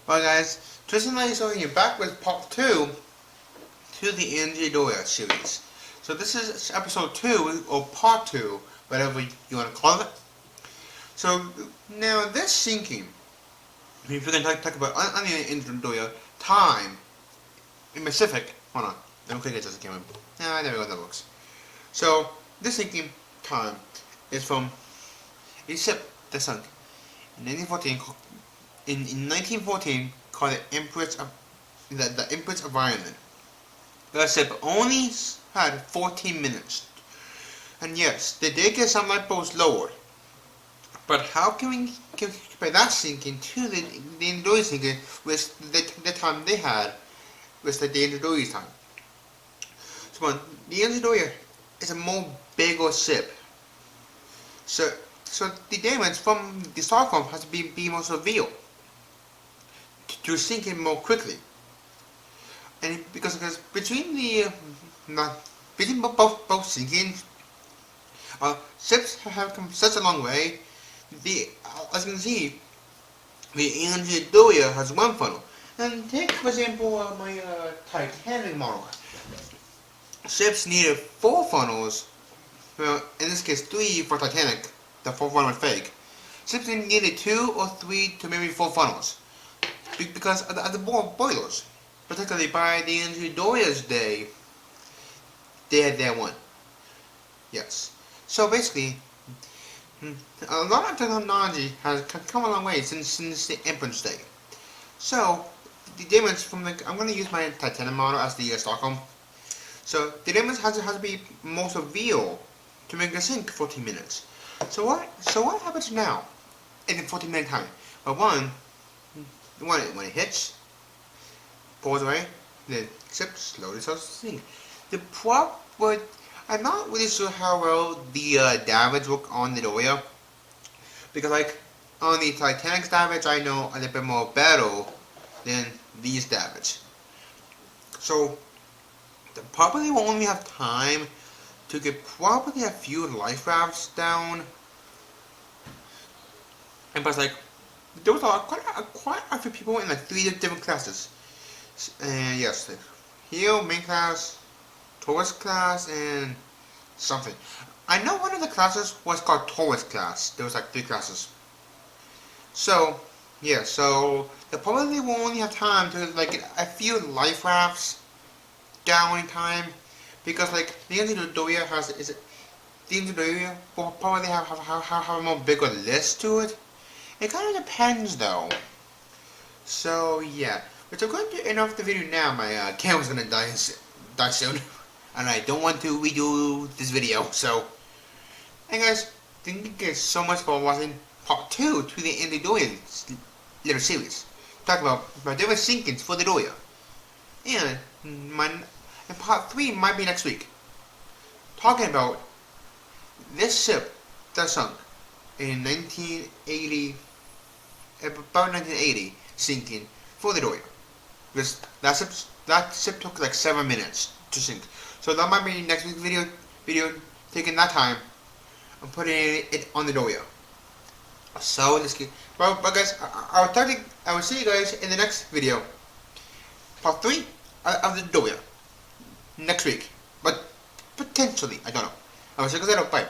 Well guys, Tristan and I are here back with part 2 to the Andrea series. So this is episode 2, or part 2, whatever you want to call it. So now this sinking, if we're going to talk about on the Andrea time, in specific, hold on, let me click it just again. Ah, there we go, that works. So this sinking time is from a ship that sunk in 1914, in 1914 called the Empress of Ireland. The ship only had 14 minutes. And yes, they did get some lifeboats lowered. But how can we compare that sinking to the Andrea sinking with the time they had with the Andrea's time? So the Andrea is a more bigger ship. So the damage from the Stockholm has to be more severe to sink in more quickly. And because between both sinkings, ships have come such a long way. As you can see, the Andrea has one funnel. And take for example my Titanic model. Ships needed 4 funnels. Well, in this case 3 for Titanic. The 4th one was fake. Ships needed 2 or 3 to maybe 4 funnels because of the boilers. Particularly by the Andrea's day, they had their one. Yes. So basically, a lot of technology has come a long way since the Empress day. So the damage from I'm going to use my Titanic model as the Stockholm. So the damage has to be more severe to make the sink 14 minutes. So what happens now in the 14-minute time? Well, when it hits, pulls away, then ship slowly starts to sink. I'm not really sure how well the damage work on the Doria, because like on the Titanic's damage I know a little bit more better than these damage. So they probably will only have time to get probably a few life rafts down. And plus, like, there was quite a few people in like 3 different classes. And yes, Hero, main class, tourist class, and something. I know one of the classes was called tourist class. There was like 3 classes. So yeah, so they probably will only have time to like get a few life rafts down in time, because like the Andrea will probably have a more bigger list to it. It kind of depends though. So yeah, but I'm going to end off the video now. My camera's gonna die soon, and I don't want to redo this video. So, hey guys, thank you guys so much for watching part 2 to the Andrea little series. Talk about my different sinkings for the Doria, and part 3 might be next week. Talking about this ship that sunk in 1980. About 1980, sinking for the Doria. Because that ship took like 7 minutes to sink. So that might be next week's video taking that time and putting it on the Doria. So let's get but guys, I will see you guys in the next video. Part 3 of the Doria next week. But potentially, I don't know. I will see you guys later. Bye.